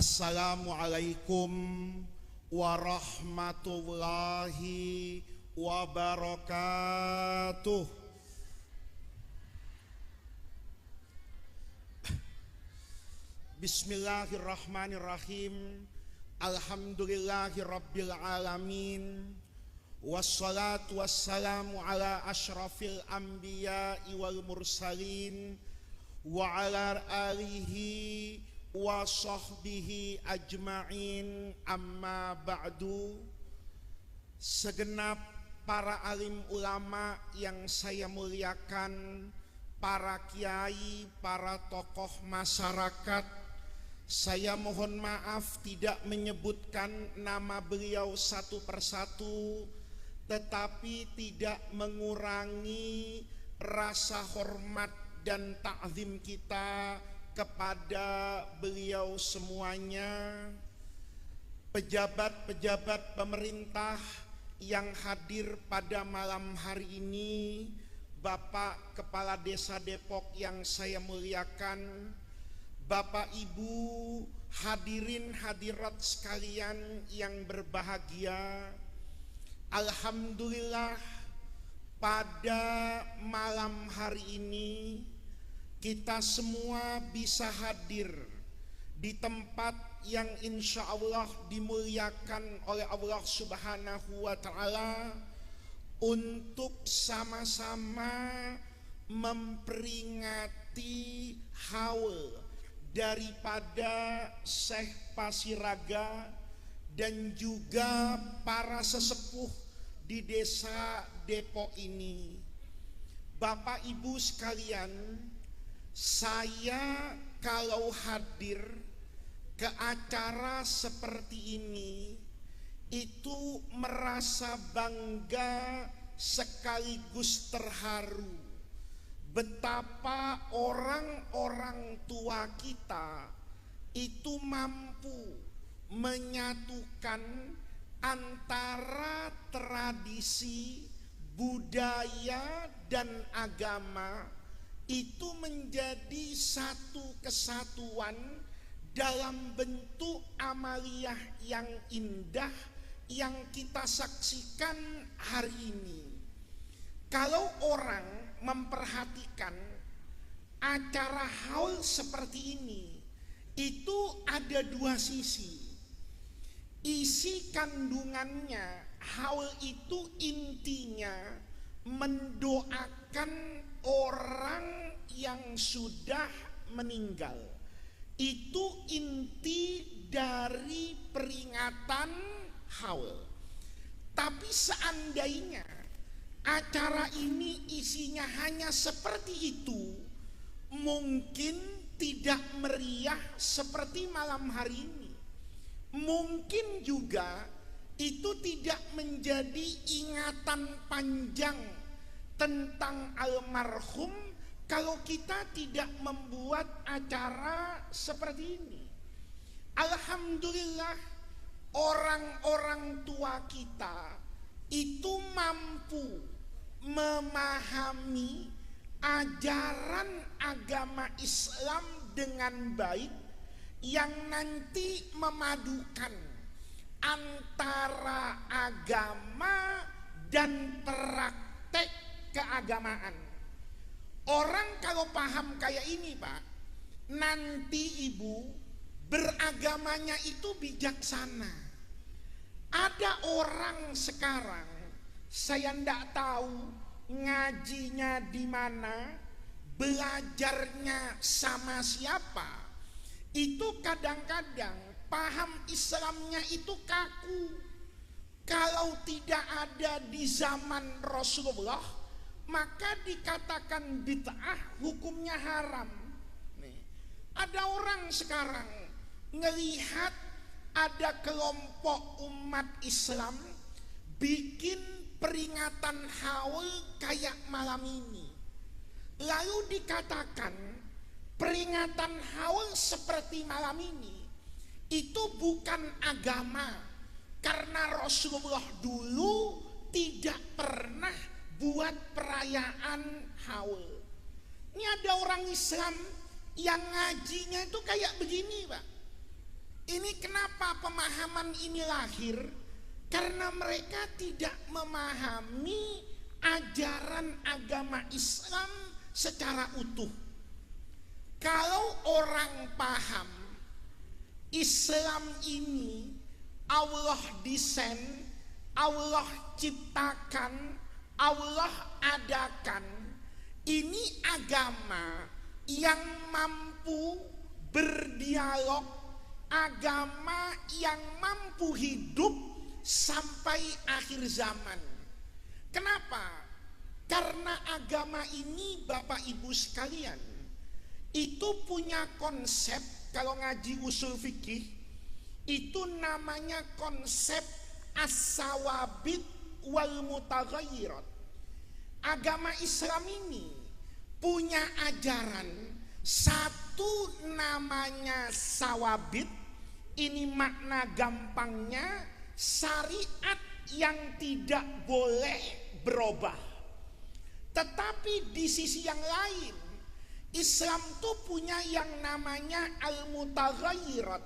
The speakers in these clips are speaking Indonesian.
Assalamualaikum warahmatullahi wabarakatuh. Bismillahirrahmanirrahim. Alhamdulillahirabbil alamin. Wassalatu wassalamu ala asyrafil anbiya'i wal mursalin wa ala alihi wa sahbihi ajma'in, amma ba'du. Segenap para alim ulama yang saya muliakan, para kiai, para tokoh masyarakat, saya mohon maaf tidak menyebutkan nama beliau satu persatu, tetapi tidak mengurangi rasa hormat dan ta'zim kita kepada beliau semuanya. Pejabat-pejabat pemerintah yang hadir pada malam hari ini, Bapak Kepala Desa Depok yang saya muliakan, Bapak Ibu hadirin hadirat sekalian yang berbahagia, alhamdulillah pada malam hari ini kita semua bisa hadir di tempat yang insya Allah dimuliakan oleh Allah Subhanahu wa Ta'ala untuk sama-sama memperingati haul daripada Syekh Pasiraga dan juga para sesepuh di desa Depok ini. Bapak Ibu sekalian, saya kalau hadir ke acara seperti ini itu merasa bangga sekaligus terharu betapa orang-orang tua kita itu mampu menyatukan antara tradisi, budaya, dan agama itu menjadi satu kesatuan dalam bentuk amaliyah yang indah yang kita saksikan hari ini. Kalau orang memperhatikan acara haul seperti ini, itu ada dua sisi. Isi kandungannya, haul itu intinya mendoakan orang yang sudah meninggal. Itu inti dari peringatan haul. Tapi seandainya acara ini isinya hanya seperti itu, mungkin tidak meriah seperti malam hari ini. Mungkin juga itu tidak menjadi ingatan panjang tentang almarhum kalau kita tidak membuat acara seperti ini. Alhamdulillah, orang-orang tua kita itu mampu memahami ajaran agama Islam dengan baik, yang nanti memadukan antara agama dan praktek keagamaan. Orang kalau paham kayak ini, Pak, nanti ibu beragamanya itu bijaksana. Ada orang sekarang, saya ndak tahu ngajinya di mana, belajarnya sama siapa. Itu kadang-kadang paham Islamnya itu kaku. Kalau tidak ada di zaman Rasulullah, maka dikatakan bid'ah, hukumnya haram. Nih, ada orang sekarang ngelihat ada kelompok umat Islam bikin peringatan haul kayak malam ini, lalu dikatakan peringatan haul seperti malam ini itu bukan agama, karena Rasulullah dulu tidak pernah buat perayaan haul. Ini ada orang Islam yang ngajinya itu kayak begini, Pak. Ini kenapa pemahaman ini lahir? Karena mereka tidak memahami ajaran agama Islam secara utuh. Kalau orang paham Islam ini Allah desain, Allah ciptakan, Allah adakan, ini agama yang mampu berdialog, agama yang mampu hidup sampai akhir zaman. Kenapa? Karena agama ini Bapak Ibu sekalian itu punya konsep. Kalau ngaji usul fikih itu namanya konsep as-sawabit wal mutaghayyirat. Agama Islam ini punya ajaran, satu namanya sawabit, ini makna gampangnya syariat yang tidak boleh berubah. Tetapi di sisi yang lain, Islam tuh punya yang namanya al-mutaghayyirat.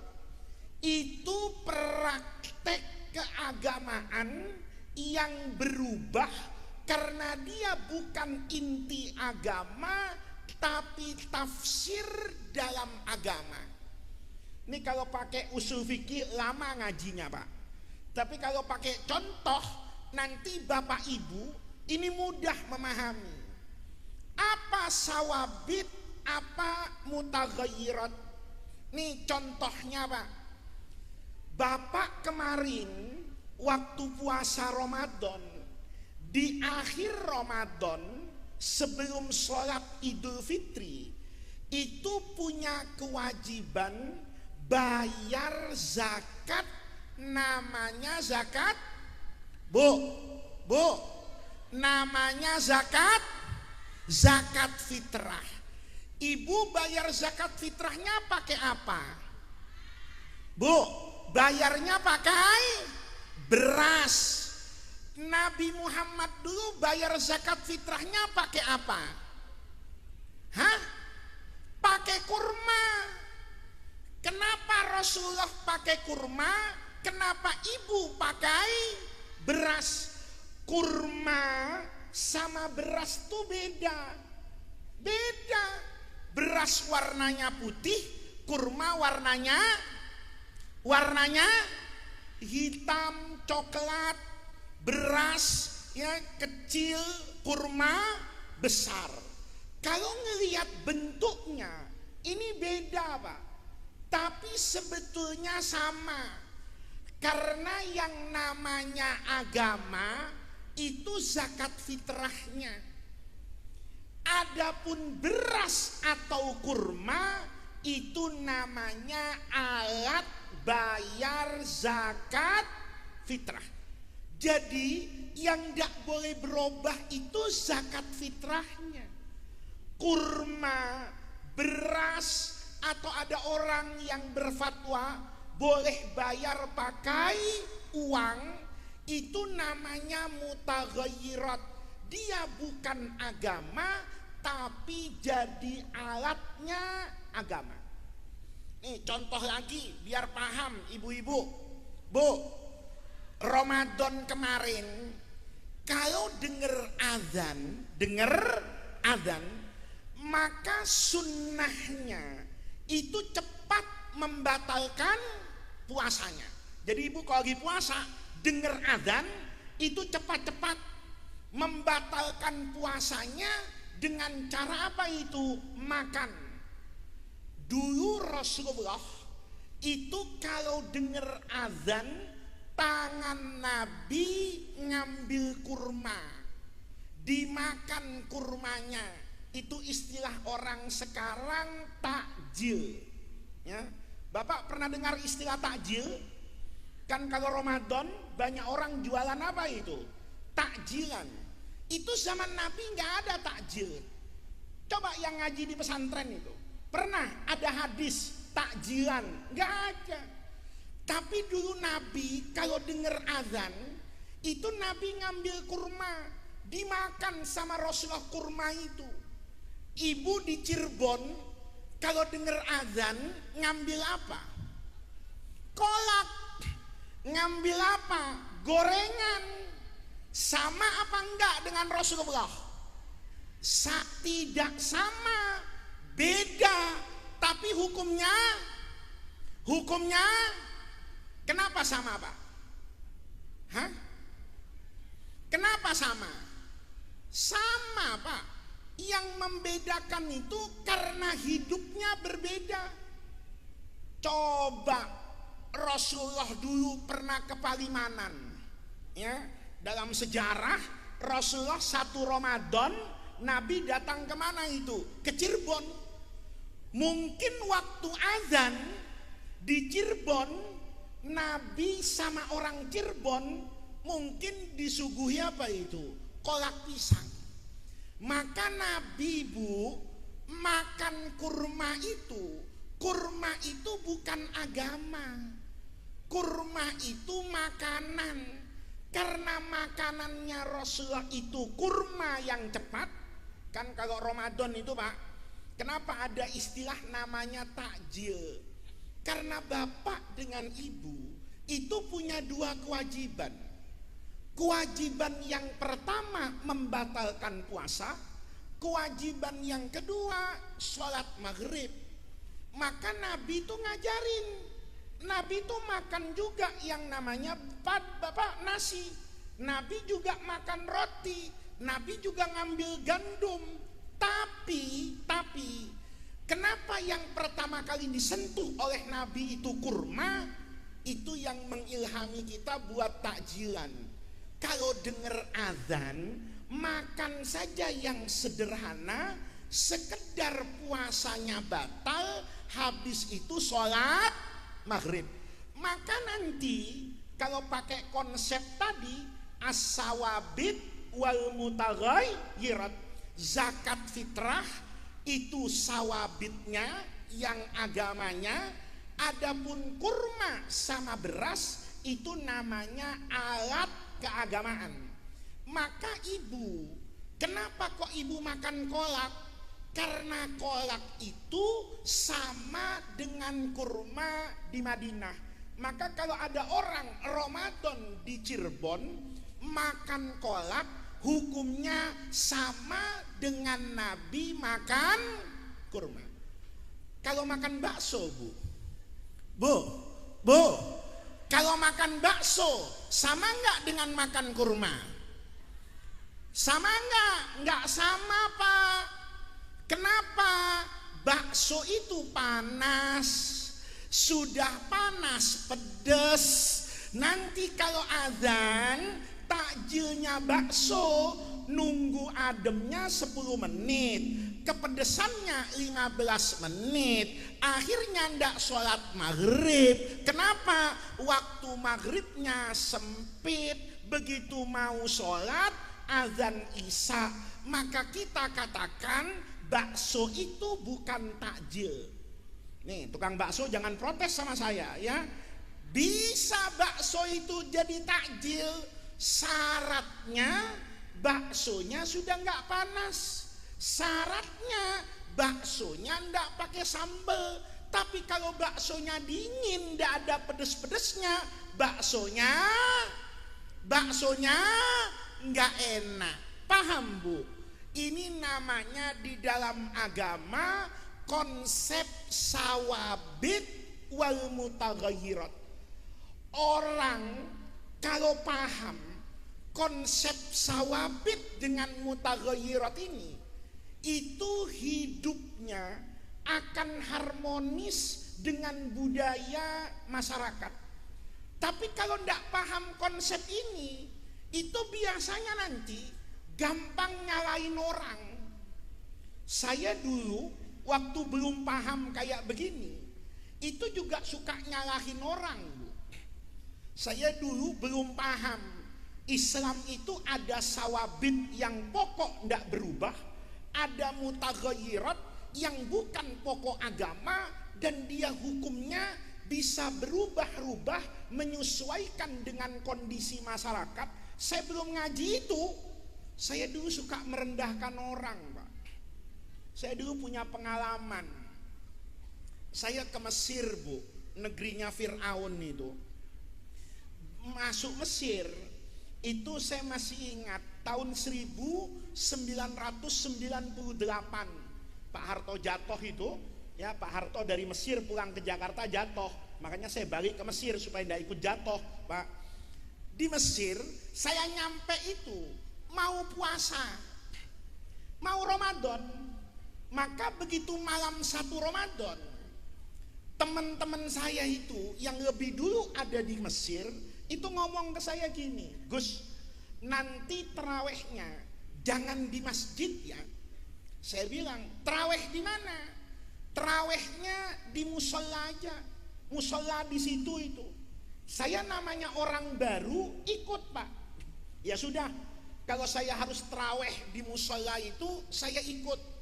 Itu praktek keagamaan yang berubah karena dia bukan inti agama tapi tafsir dalam agama. Ini kalau pakai usul fikih lama ngajinya Pak. Tapi kalau pakai contoh nanti Bapak Ibu ini mudah memahami. Apa sawabit, apa mutaghayyirat. Nih contohnya Pak. Bapak kemarin waktu puasa Ramadan, di akhir Ramadan sebelum sholat Idul Fitri itu punya kewajiban bayar zakat. Namanya zakat, Bu, namanya zakat fitrah. Ibu bayar zakat fitrahnya pakai apa? Bu, bayarnya pakai beras. Nabi Muhammad dulu bayar zakat fitrahnya pakai apa? Hah? Pakai kurma. Kenapa Rasulullah pakai kurma? Kenapa ibu pakai beras? Kurma sama beras tuh beda. Beras warnanya putih, kurma warnanya hitam, coklat. Beras ya kecil, kurma besar. Kalau ngelihat bentuknya ini beda Pak. Tapi sebetulnya sama. Karena yang namanya agama itu zakat fitrahnya. Adapun beras atau kurma itu namanya alat bayar zakat fitrah. Jadi yang tidak boleh berubah itu zakat fitrahnya. Kurma, beras, atau ada orang yang berfatwa boleh bayar pakai uang, itu namanya mutaghayyirat. Dia bukan agama tapi jadi alatnya agama. Nih contoh lagi biar paham ibu-ibu. Bu, Ramadan kemarin kalau dengar azan, maka sunnahnya itu cepat membatalkan puasanya. Jadi ibu kalau lagi puasa dengar azan itu cepat-cepat membatalkan puasanya dengan cara apa itu? Makan. Dulu Rasulullah itu kalau dengar azan tangan Nabi ngambil kurma, dimakan kurmanya. Itu istilah orang sekarang takjil. Ya, Bapak pernah dengar istilah takjil? Kan kalau Ramadan banyak orang jualan apa itu? Takjilan. Itu zaman Nabi nggak ada takjil. Coba yang ngaji di pesantren itu, pernah ada hadis takjilan? Nggak ada. Tapi dulu Nabi kalau dengar azan itu Nabi ngambil kurma, dimakan sama Rasulullah kurma itu. Ibu di Cirebon kalau dengar azan ngambil apa? kolak. Ngambil apa? Gorengan. Sama apa enggak dengan Rasulullah? Tidak sama, beda. Tapi hukumnya kenapa sama, Pak? Hah? Kenapa sama? Sama, Pak. Yang membedakan itu karena hidupnya berbeda. Coba Rasulullah dulu pernah ke Palimanan, ya. Dalam sejarah Rasulullah satu Ramadan Nabi datang kemana itu? Ke Cirebon. Mungkin waktu azan di Cirebon, Nabi sama orang Cirebon mungkin disuguhi apa itu? Kolak pisang. Maka Nabi, Bu, makan kurma itu bukan agama. Kurma itu makanan. Karena makanannya Rasulullah itu kurma yang cepat. Kan kalau Ramadan itu, Pak, kenapa ada istilah namanya takjil? Karena bapak dengan ibu itu punya dua kewajiban. Kewajiban yang pertama membatalkan puasa, kewajiban yang kedua sholat maghrib. Maka Nabi itu ngajarin, Nabi itu makan juga yang namanya bapak nasi. Nabi juga makan roti, Nabi juga ngambil gandum. Tapi kenapa yang pertama kali disentuh oleh Nabi itu kurma? Itu yang mengilhami kita buat takjilan. Kalau dengar azan, makan saja yang sederhana, sekedar puasanya batal, habis itu sholat maghrib. Maka nanti kalau pakai konsep tadi, as-sawabit wal mutaghayyirat, zakat fitrah itu sawabitnya yang agamanya, adapun kurma sama beras itu namanya alat keagamaan. Maka ibu, kenapa kok ibu makan kolak? Karena kolak itu sama dengan kurma di Madinah. Maka kalau ada orang Ramadan di Cirebon makan kolak, hukumnya sama dengan Nabi makan kurma. Kalau makan bakso, Bu, kalau makan bakso sama enggak dengan makan kurma? Sama enggak? Enggak sama, Pak. Kenapa? Bakso itu panas, sudah panas, pedas. Nanti kalau azan, takjilnya bakso, nunggu ademnya 10 menit, kepedesannya 15 menit, akhirnya ndak sholat maghrib. Kenapa? Waktu maghribnya sempit, begitu mau sholat azan isya. Maka kita katakan bakso itu bukan takjil. Nih, tukang bakso jangan protes sama saya ya. Bisa bakso itu jadi takjil, syaratnya baksonya sudah nggak panas. Syaratnya baksonya nggak pakai sambal. Tapi kalau baksonya dingin, nggak ada pedes-pedesnya, baksonya nggak enak. Paham, Bu? Ini namanya di dalam agama konsep sawabit wal mutaghayyirat. Orang kalau paham konsep sawabit dengan mutaghayyirat ini, itu hidupnya akan harmonis dengan budaya masyarakat. Tapi kalau tidak paham konsep ini, itu biasanya nanti gampang nyalain orang. Saya dulu waktu belum paham kayak begini, itu juga suka nyalahin orang, Bu. Saya dulu belum paham Islam itu ada sawabit yang pokok tidak berubah, ada mutaghayyirat yang bukan pokok agama dan dia hukumnya bisa berubah-ubah menyesuaikan dengan kondisi masyarakat. Saya belum ngaji itu. Saya dulu suka merendahkan orang, Pak. Saya dulu punya pengalaman. Saya ke Mesir, Bu. negerinya Fir'aun itu. Masuk Mesir itu saya masih ingat tahun 1998 Pak Harto jatuh itu ya. Pak Harto dari Mesir pulang ke Jakarta jatuh, makanya saya balik ke Mesir supaya tidak ikut jatuh Pak. Di Mesir saya nyampe itu mau puasa, mau Ramadan. Maka begitu malam 1 Ramadan, teman-teman saya itu yang lebih dulu ada di Mesir itu ngomong ke saya gini, Gus, nanti terawihnya jangan di masjid ya. Saya bilang, terawih di mana? Terawihnya di musola aja, musola di situ itu. Saya namanya orang baru ikut Pak. Ya sudah, kalau saya harus terawih di musola itu saya ikut.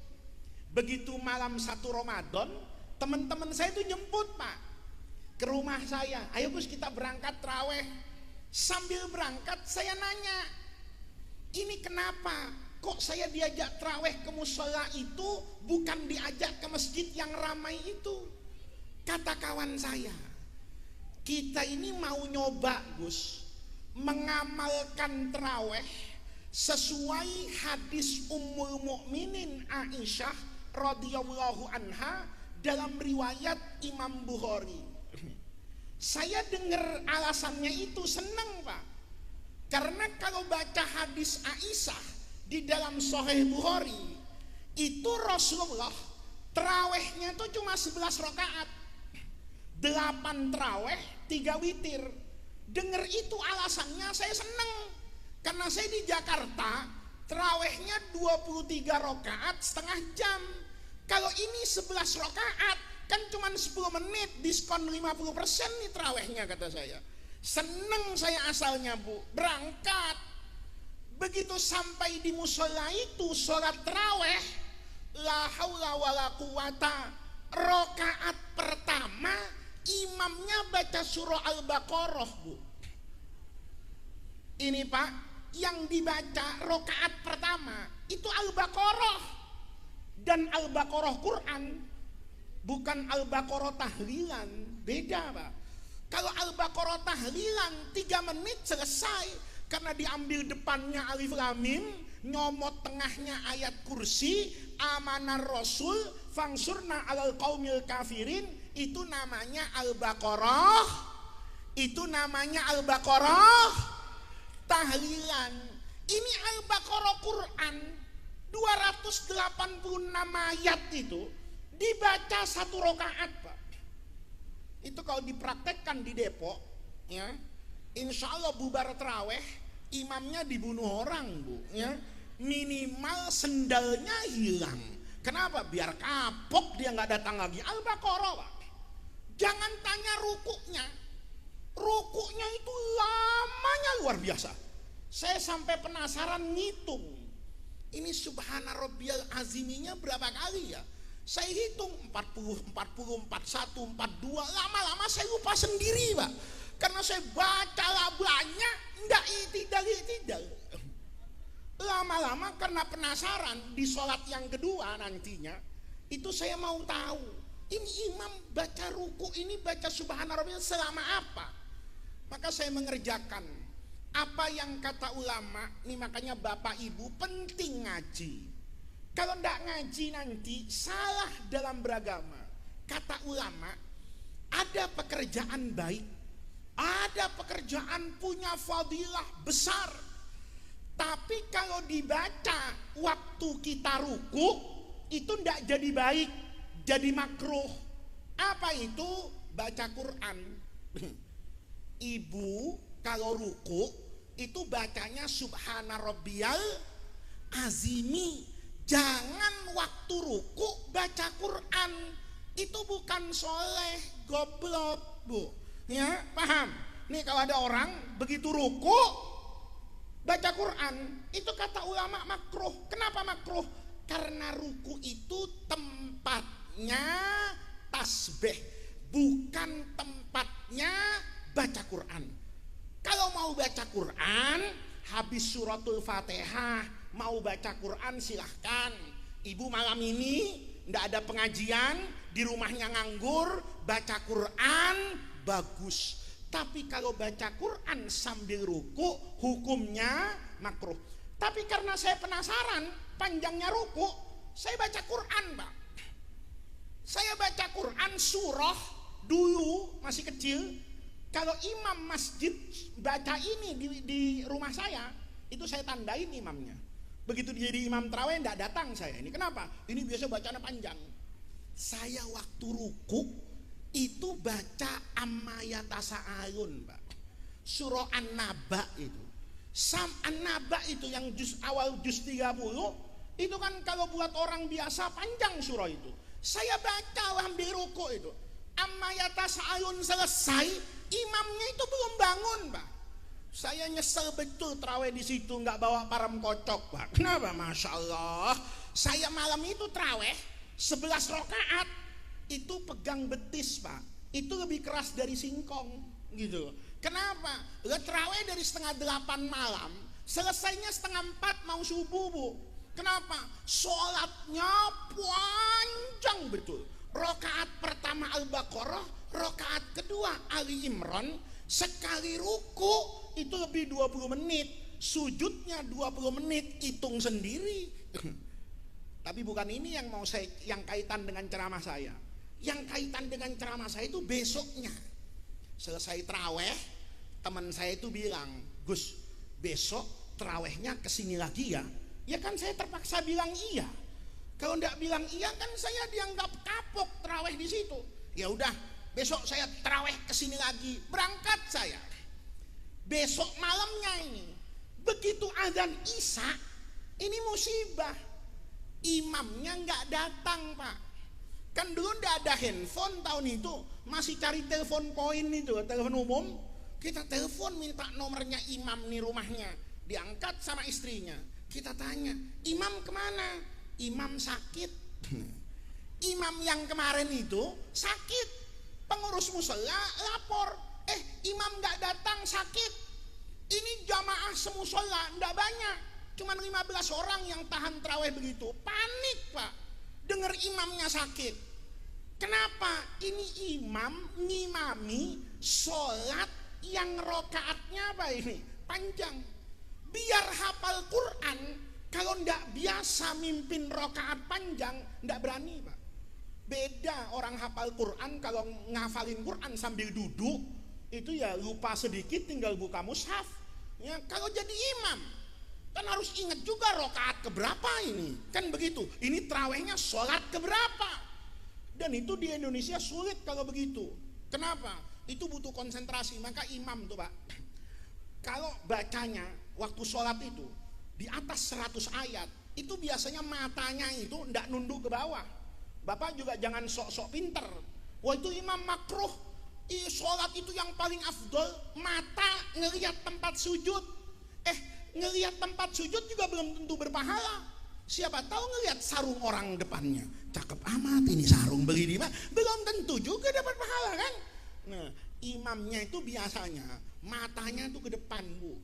Begitu malam 1 Ramadan, teman-teman saya itu jemput Pak ke rumah saya, ayo Gus kita berangkat terawih. Sambil berangkat saya nanya, ini kenapa kok saya diajak terawih ke musola itu bukan diajak ke masjid yang ramai itu? Kata kawan saya, kita ini mau nyoba Gus mengamalkan terawih sesuai hadis Ummul Mukminin Aisyah radhiyallahu anha dalam riwayat Imam Bukhari. Saya dengar alasannya itu senang Pak, karena kalau baca hadis Aisyah di dalam Sahih Bukhari itu Rasulullah terawihnya itu cuma 11 rakaat, 8 terawih 3 witir. Dengar itu alasannya saya senang, karena saya di Jakarta terawihnya 23 rakaat setengah jam. Kalau ini 11 rakaat kan cuma 10 menit, diskon 50% nih terawihnya kata saya. Seneng saya asalnya Bu, berangkat. Begitu sampai di musola itu sholat terawih, la haula wala quwata, rakaat pertama imamnya baca surah Al-Baqarah Bu. Ini Pak, yang dibaca rakaat pertama itu Al-Baqarah, dan Al-Baqarah Quran, bukan Al-Baqarah tahlilan, beda Pak. Kalau Al-Baqarah tahlilan 3 menit selesai, karena diambil depannya alif lam mim, nyomot tengahnya ayat kursi, amanar rasul fangsurna alal qaumil kafirin, itu namanya Al-Baqarah, itu namanya Al-Baqarah tahlilan. Ini Al-Baqarah Quran 286 ayat itu dibaca 1 rakaat Pak. Itu kalau dipraktekkan di Depok ya, insya Allah bubar terawih imamnya dibunuh orang Bu ya. Minimal sendalnya hilang. Kenapa? Biar kapok dia nggak datang lagi. Al-Baqarah Pak. Jangan tanya rukuknya. Rukuknya itu lamanya luar biasa. Saya sampai penasaran ngitung, ini subhana rabbiyal aziminya berapa kali ya. Saya hitung 40, 40, 41, 42. Lama-lama saya lupa sendiri Pak, karena saya baca banyak, enggak itidal. Lama-lama karena penasaran, di sholat yang kedua nantinya itu saya mau tahu, ini imam baca ruku ini baca subhana rabbiyal selama apa. Maka saya mengerjakan apa yang kata ulama. Ini makanya Bapak Ibu penting ngaji. Kalau ndak ngaji nanti salah dalam beragama. Kata ulama, ada pekerjaan baik, ada pekerjaan punya fadilah besar, tapi kalau dibaca waktu kita ruku itu ndak jadi baik, jadi makruh. Apa itu? Baca Quran. Ibu kalau ruku itu bacanya subhana rabbiyal azimi. Jangan waktu ruku baca Quran. Itu bukan soleh, goblok Bu ya, paham? Nih kalau ada orang begitu ruku baca Quran, itu kata ulama makruh. Kenapa makruh? Karena ruku itu tempatnya tasbih, bukan tempatnya baca Quran. Kalau mau baca Quran habis suratul Fatihah, mau baca Quran silahkan. Ibu malam ini ndak ada pengajian, di rumahnya nganggur, baca Quran bagus. Tapi kalau baca Quran sambil ruku, hukumnya makruh. Tapi karena saya penasaran panjangnya ruku, saya baca Quran, Pak. Saya baca Quran surah dulu masih kecil. Kalau imam masjid baca ini di rumah saya, itu saya tandain imamnya. Begitu dia jadi imam tarawih enggak datang saya. Ini kenapa? Ini biasa bacanya panjang. Saya waktu ruku itu baca amma yatasaalun, Pak. Surah An-Naba itu. An-Naba itu yang awal juz 30, itu kan kalau buat orang biasa panjang surah itu. Saya baca ambil ruku itu. Amma yatasaalun selesai, imamnya itu belum bangun, Pak. Saya nyesel betul terawih di situ nggak bawa parem kocok, Pak. Kenapa? Masya Allah. Saya malam itu terawih 11 rakaat itu pegang betis, Pak. Itu lebih keras dari singkong, gitu. Kenapa? Terawih dari setengah 8 malam, selesainya setengah 4 mau subuh, Bu. Kenapa? Sholatnya panjang betul. Rakaat pertama Al-Baqarah, rakaat kedua Ali Imran, sekali ruku itu lebih 20 menit, sujudnya 20 menit, hitung sendiri. Tapi bukan ini yang mau saya, yang kaitan dengan ceramah saya. Yang kaitan dengan ceramah saya itu besoknya. Selesai terawih, teman saya itu bilang, Gus, besok terawihnya kesini lagi ya? Ya kan saya terpaksa bilang iya. Kalau enggak bilang iya kan saya dianggap kapok terawih di situ. Ya udah, besok saya terawih kesini lagi. Berangkat saya. Besok malamnya ini, begitu azan Isya, ini musibah. Imamnya nggak datang, Pak. Kan dulu nggak ada handphone tahun itu, masih cari telepon koin itu, telepon umum. Kita telepon minta nomornya imam nih rumahnya, diangkat sama istrinya. Kita tanya, imam kemana? Imam sakit. Imam yang kemarin itu sakit. Pengurus musala lapor, imam nggak datang sakit. Ini jamaah semusola nggak banyak, cuma 15 orang yang tahan terawih begitu. Panik, Pak, dengar imamnya sakit. Kenapa? Ini imam ngimami sholat yang rokaatnya apa ini? Panjang. Biar hafal Quran, kalau nggak biasa mimpin rokaat panjang, nggak berani, Pak. Beda orang hafal Quran, kalau ngafalin Quran sambil duduk, itu ya lupa sedikit tinggal buka mushaf. Ya, kalau jadi imam kan harus ingat juga rokaat keberapa ini, kan begitu. Ini terawihnya sholat keberapa, dan itu di Indonesia sulit kalau begitu. Kenapa? Itu butuh konsentrasi. Maka imam tuh, Pak, kalau bacanya waktu sholat itu di atas 100 ayat, itu biasanya matanya itu ndak nunduk ke bawah. Bapak juga jangan sok-sok pinter. Wah, itu imam makruh. Sholat itu yang paling afdol mata ngelihat tempat sujud. Ngelihat tempat sujud juga belum tentu berpahala. Siapa tahu ngelihat sarung orang depannya, cakep amat ini sarung, beli di mana, belum tentu juga dapat pahala, kan. Nah, imamnya itu biasanya matanya itu ke depan, Bu,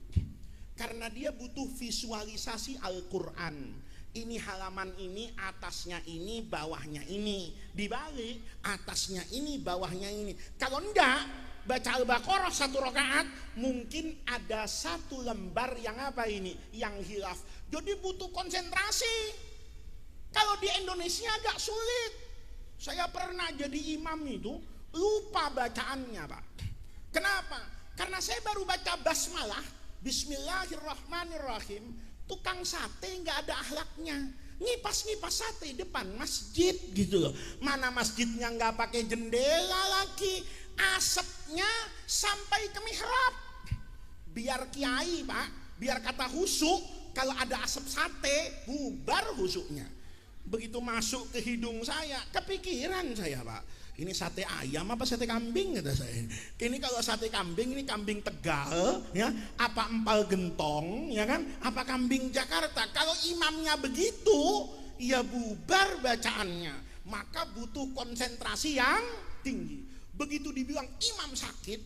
karena dia butuh visualisasi Al-Quran. Ini halaman ini, atasnya ini, bawahnya ini. Dibalik, atasnya ini, bawahnya ini. Kalau enggak, baca Al-Baqarah 1 rakaat, mungkin ada 1 lembar yang apa ini? Yang hilaf. Jadi butuh konsentrasi. Kalau di Indonesia agak sulit. Saya pernah jadi imam itu, lupa bacaannya, Pak. Kenapa? Karena saya baru baca basmalah, Bismillahirrahmanirrahim. Tukang sate nggak ada akhlaknya, ngipas-ngipas sate depan masjid gitu loh. Mana masjidnya nggak pakai jendela lagi, asapnya sampai ke mihrab. Biar kiai, Pak, biar kata husuk, kalau ada asap sate bubar husuknya. Begitu masuk ke hidung saya, kepikiran saya, Pak, ini sate ayam apa sate kambing, kata saya. Ini kalau sate kambing, ini kambing Tegal, ya, apa empal gentong, ya kan, apa kambing Jakarta. Kalau imamnya begitu, ya bubar bacaannya. Maka butuh konsentrasi yang tinggi. Begitu dibilang imam sakit,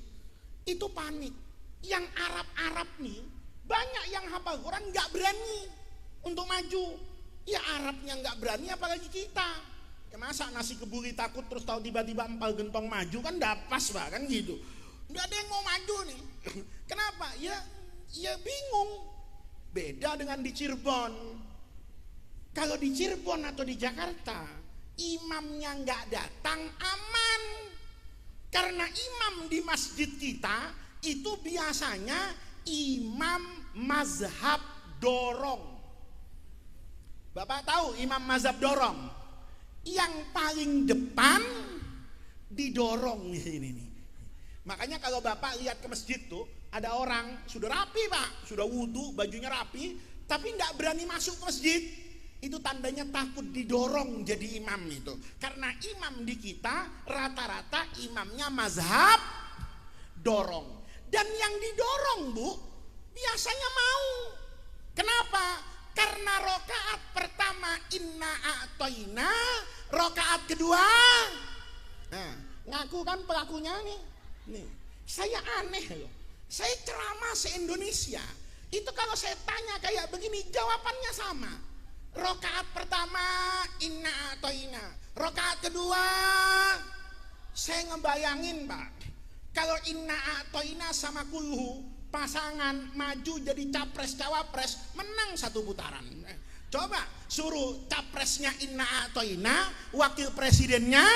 itu panik. Yang Arab-Arab nih, banyak yang hafal Quran nggak berani untuk maju. Ya Arabnya nggak berani, apalagi kita. Masa nasi kebuli takut terus tahu tiba-tiba empal gentong maju, kan nggak pas Pak, kan gitu. Nggak ada yang mau maju nih. Kenapa? Ya bingung. Beda dengan di Cirebon. Kalau di Cirebon atau di Jakarta, imamnya nggak datang aman. Karena imam di masjid kita itu biasanya imam mazhab dorong. Bapak tahu imam mazhab dorong? Yang paling depan didorong ini nih. Makanya kalau Bapak lihat ke masjid tuh, ada orang sudah rapi Pak, sudah wudhu, bajunya rapi, tapi nggak berani masuk ke masjid. Itu tandanya takut didorong jadi imam itu. Karena imam di kita rata-rata imamnya mazhab dorong. Dan yang didorong Bu, biasanya mau. Kenapa? Karena rokaat pertama inna a'toina, rokaat kedua, nah, ngaku kan pelakunya nih, saya aneh loh, saya ceramah se-Indonesia, itu kalau saya tanya kayak begini jawabannya sama. Rokaat pertama inna a'toina, rokaat kedua, saya ngebayangin Pak, kalau inna a'toina sama kulhu pasangan maju jadi capres cawapres, menang satu putaran. Coba suruh capresnya inna a'toina, wakil presidennya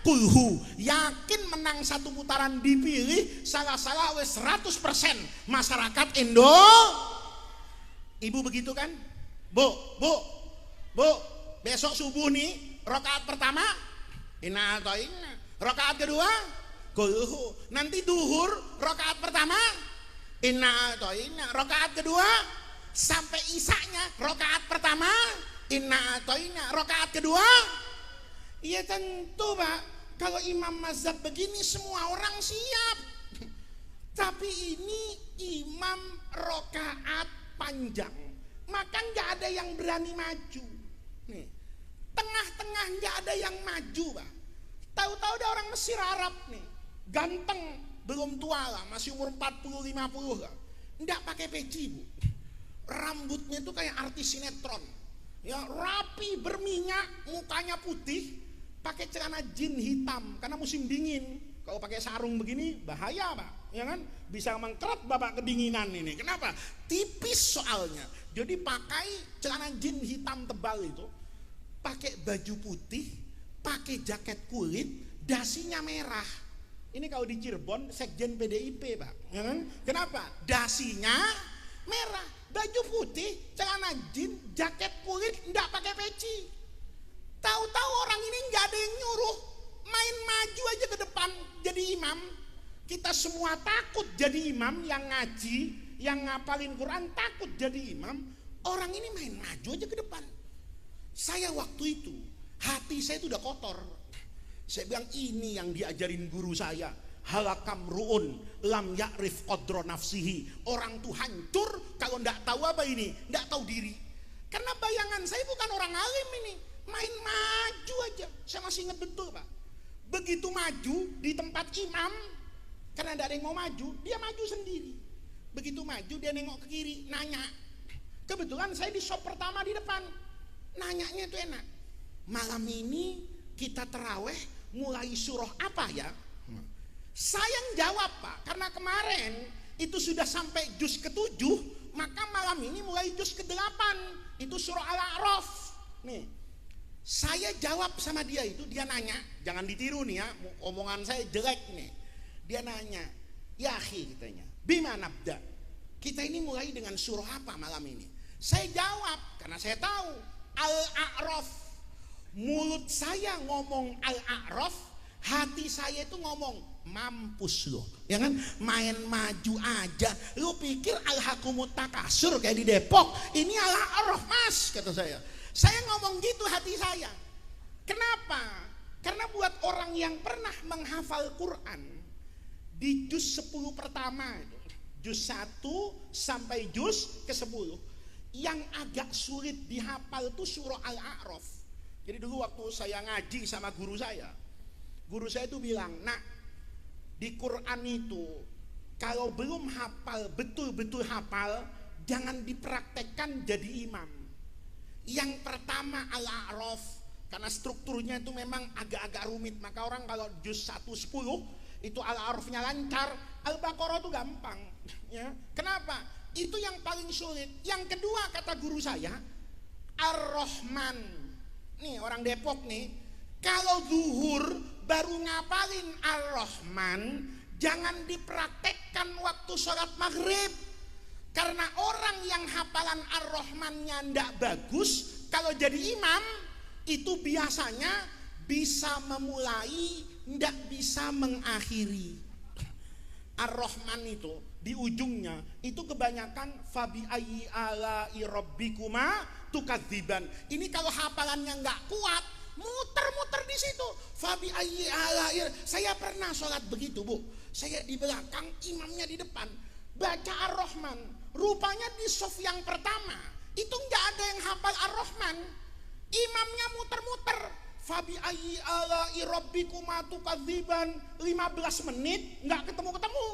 kulhu, yakin menang satu putaran, dipilih salah-salah wes 100% masyarakat Indo. Ibu begitu kan? Bu, besok subuh nih rokaat pertama inna a'toina, rokaat kedua kulhu, nanti duhur rokaat pertama inna a'toina, rokaat kedua sampai isaknya rokaat pertama inna a'toina, rokaat kedua. Ya tentu Pak, kalau imam mazhab begini semua orang siap. Tapi ini imam rokaat panjang, maka nggak ada yang berani maju. Nih, tengah-tengah nggak ada yang maju Pak. Tahu-tahu ada orang Mesir Arab nih, ganteng, belum tua lah, masih umur 40-50 lah, nggak pakai peci Bu, rambutnya itu kayak artis sinetron, ya rapi berminyak, mukanya putih, pakai celana jin hitam karena musim dingin. Kalau pakai sarung begini bahaya Pak, ya kan, bisa mengkeret Bapak kedinginan ini. Kenapa? Tipis soalnya. Jadi pakai celana jin hitam tebal itu, pakai baju putih, pakai jaket kulit, dasinya merah. Ini kalau di Cirebon sekjen PDIP Pak, ya kan? Kenapa? Dasinya merah, baju putih, celana jin, jaket kulit, nggak pakai peci. Tahu-tahu orang ini nggak ada yang nyuruh, main maju aja ke depan jadi imam. Kita semua takut jadi imam, yang ngaji, yang ngapalin Quran takut jadi imam. Orang ini main maju aja ke depan. Saya waktu itu hati saya itu udah kotor. Saya bilang ini yang diajarin guru saya, halakam ru'un lam ya'rif qadra nafsihi. Orang tuh hancur kalau ndak tahu apa ini, ndak tahu diri. Karena bayangan saya bukan orang alim ini, main maju aja. Saya masih ingat betul Pak, begitu maju di tempat imam, karena ndak ada yang mau maju, dia maju sendiri. Begitu maju dia nengok ke kiri, nanya. Kebetulan saya di shop pertama di depan. Nanyanya itu enak, malam ini kita terawih mulai surah apa ya? Saya jawab Pak, karena kemarin itu sudah sampai juz ke-7, maka malam ini mulai juz ke-8, itu surah Al-A'raf. Nih, saya jawab sama dia itu, dia nanya, jangan ditiru nih ya, omongan saya jelek nih. Dia nanya, ya akhi katanya, bima nabda, kita ini mulai dengan surah apa malam ini? Saya jawab, karena saya tahu Al-A'raf. Mulut saya ngomong Al-A'raf, hati saya itu ngomong mampus lo, ya kan, main maju aja. Lu pikir Al-Hakumut Takasur kayak di Depok, ini Al-A'raf Mas, kata saya. Saya ngomong gitu hati saya. Kenapa? Karena buat orang yang pernah menghafal Quran, di juz 10 pertama itu, juz 1 sampai juz ke-10, yang agak sulit dihafal itu surah Al-A'raf. Jadi dulu waktu saya ngaji sama guru saya itu bilang, nak, di Quran itu kalau belum hafal, betul-betul hafal, jangan dipraktekkan jadi imam. Yang pertama Al-A'raf, karena strukturnya itu memang agak-agak rumit. Maka orang kalau juz 1:10 itu Al-A'rafnya lancar, Al-Baqarah itu gampang ya. Kenapa? Itu yang paling sulit. Yang kedua kata guru saya, Ar-Rahman. Nih orang Depok nih, kalau zuhur baru ngapalin Ar-Rahman, jangan dipraktekkan waktu sholat maghrib. Karena orang yang hafalan Ar-Rahmannya ndak bagus, kalau jadi imam itu biasanya bisa memulai, ndak bisa mengakhiri. Ar-Rahman itu di ujungnya itu kebanyakan fabi ayyi ala'i rabbikuma tukadziban. Ini kalau hafalannya nggak kuat, muter-muter di situ. Fabi ayyi ala'i. Saya pernah sholat begitu, Bu. Saya di belakang, imamnya di depan. Baca Ar-Rahman. Rupanya di shaf yang pertama itu nggak ada yang hafal Ar-Rahman. Imamnya muter-muter. Fabi ayyi ala'i rabbikuma tukadziban. 15 menit nggak ketemu-ketemu.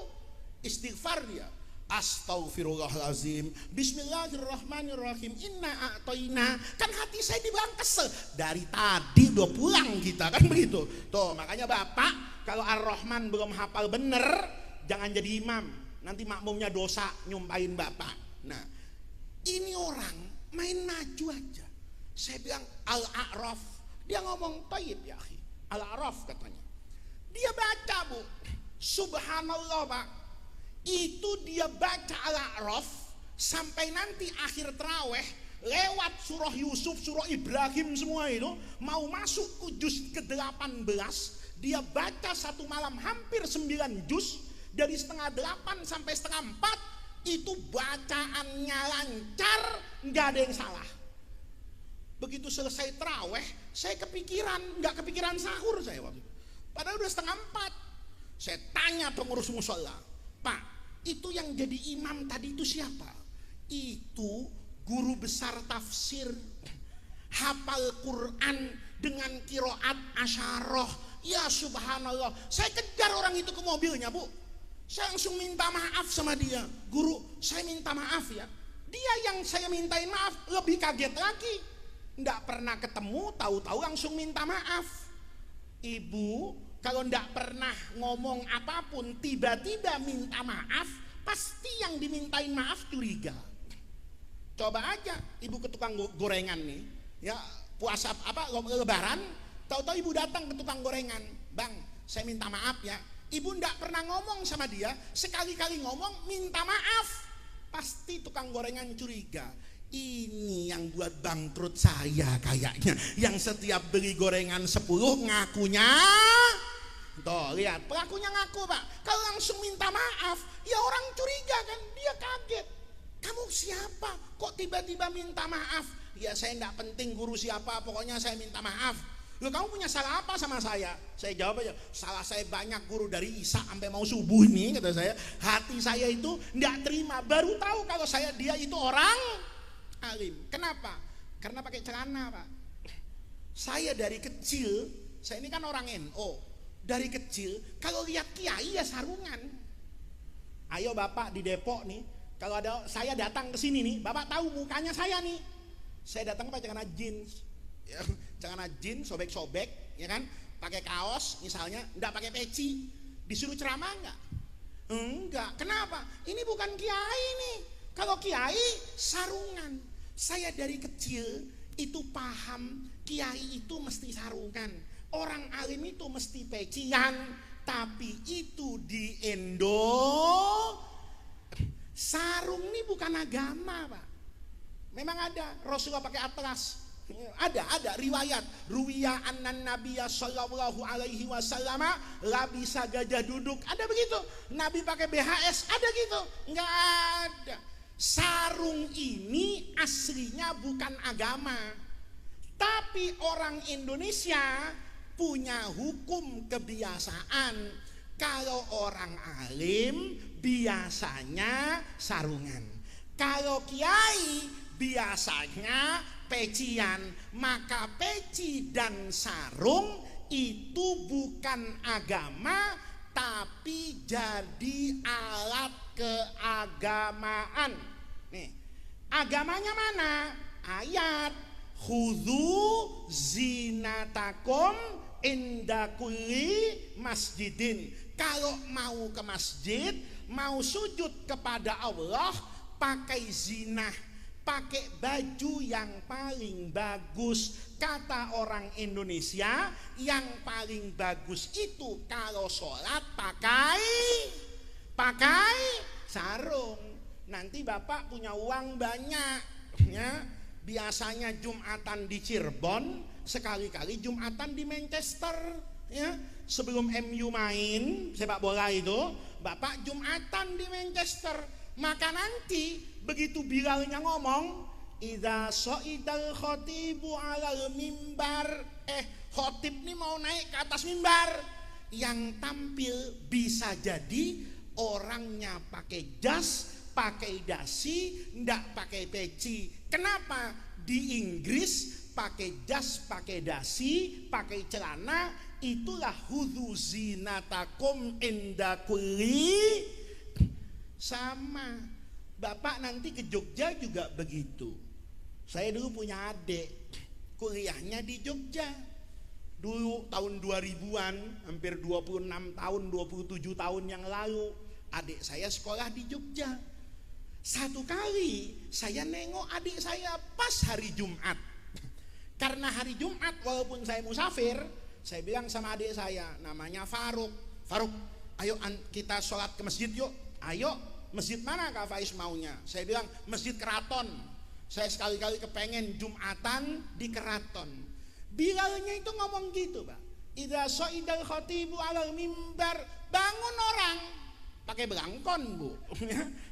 Istighfar dia. Astaghfirullahalazim. Bismillahirrahmanirrahim. Inna a'toina. Kan hati saya dibilang kesel. Dari tadi udah pulang kita kan begitu. Tuh makanya Bapak kalau Ar-Rahman belum hafal bener, jangan jadi imam. Nanti makmumnya dosa nyumpahin Bapak. Nah, ini orang main naju aja. Saya bilang Al-A'raf. Dia ngomong thayyib ya akhi. Al-A'raf katanya. Dia baca, Bu. Subhanallah, Pak. Itu dia baca Al-A'raf sampai nanti akhir taraweh lewat surah Yusuf, surah Ibrahim semua itu mau masuk ke juz ke-18. Dia baca satu malam hampir 9 juz. Dari setengah 8 sampai setengah 4 itu bacaannya lancar, nggak ada yang salah. Begitu selesai taraweh, saya kepikiran, nggak kepikiran sahur saya waktu itu. Padahal udah setengah 4. Saya tanya pengurus musola, Pak, itu yang jadi imam tadi itu siapa? Itu guru besar tafsir, hafal Quran dengan qiraat asyarah. Ya subhanallah, saya kejar orang itu ke mobilnya, Bu. Saya langsung minta maaf sama dia. Guru, saya minta maaf ya. Dia yang saya mintain maaf lebih kaget lagi. Nggak pernah ketemu, tahu-tahu langsung minta maaf. Ibu, kalau nggak pernah ngomong apapun, tiba-tiba minta maaf, pasti yang dimintain maaf curiga. Coba aja, ibu ke tukang gorengan nih, ya puasa apa lebaran, tahu-tahu ibu datang ke tukang gorengan, Bang, saya minta maaf ya. Ibu ndak pernah ngomong sama dia, sekali-kali ngomong minta maaf, pasti tukang gorengan curiga. Ini yang buat bangkrut saya kayaknya, yang setiap beli gorengan 10 ngakunya, tuh lihat pelakunya ngaku Pak. Kalau langsung minta maaf, ya orang curiga kan, dia kaget. Kamu siapa? Kok tiba-tiba minta maaf? Ya saya ndak penting guru siapa, pokoknya saya minta maaf. Loh, kamu punya salah apa sama saya? Saya jawab aja, salah saya banyak guru, dari Isya sampai mau subuh nih kata saya. Hati saya itu nggak terima, baru tahu kalau dia itu orang alim. Kenapa? Karena pakai celana, Pak. Saya dari kecil, saya ini kan orang NU. Dari kecil kalau lihat kiai ya sarungan. Ayo Bapak di Depok nih, kalau ada saya datang ke sini nih, Bapak tahu mukanya saya nih. Saya datang pakai celana jeans. Ya, celana jeans sobek-sobek ya kan, pakai kaos misalnya, enggak pakai peci. Disuruh ceramah enggak. Kenapa? Ini bukan kiai nih. Kalau kiai sarungan. Saya dari kecil itu paham kiai itu mesti sarungan, orang alim itu mesti pecian. Tapi itu di Indo sarung ini bukan agama, Pak. Memang ada Rasulullah pakai atlas. Ada riwayat ruwiya annan nabiyya sallallahu alaihi wasallam labisa gajah duduk, ada begitu. Nabi pakai BHS, ada gitu? Enggak ada. Sarung ini aslinya bukan agama, tapi orang Indonesia punya hukum kebiasaan. Kalau orang alim biasanya sarungan, kalau kiai biasanya pecian. Maka peci dan sarung itu bukan agama, tapi jadi alat keagamaan. Nih, agamanya mana? Ayat khudzu zinatakum inda kulli masjidin. Kalau mau ke masjid, mau sujud kepada Allah, pakai zinah, pakai baju yang paling bagus. Kata orang Indonesia, yang paling bagus itu kalau sholat pakai sarung. Nanti Bapak punya uang banyak, ya. Biasanya Jumatan di Cirebon, sekali-kali Jumatan di Manchester, ya. Sebelum MU main sepak bola itu, Bapak Jumatan di Manchester. Maka nanti begitu Bilalnya ngomong, idza sha'idal khatibu 'alal mimbar, khatib nih mau naik ke atas mimbar, yang tampil bisa jadi orangnya pakai jas, pakai dasi, ndak pakai peci. Kenapa? Di Inggris pakai jas, pakai dasi, pakai celana, itulah khudzu zinatakum inda kulli. Sama. Bapak nanti ke Jogja juga begitu. Saya dulu punya adik, kuliahnya di Jogja. Dulu tahun 2000-an, hampir 26 tahun, 27 tahun yang lalu, adik saya sekolah di Jogja. Satu kali saya nengok adik saya pas hari Jumat. Karena hari Jumat walaupun saya musafir, saya bilang sama adik saya, namanya Faruk, ayo kita sholat ke masjid yuk. Ayo, masjid mana Kak Faiz maunya? Saya bilang masjid Keraton. Saya sekali-kali kepengen Jumatan di Keraton. Bilalnya itu ngomong gitu, Pak. Idza sha'idal khatibu 'alal mimbar, bangun orang pakai belangkon, Bu.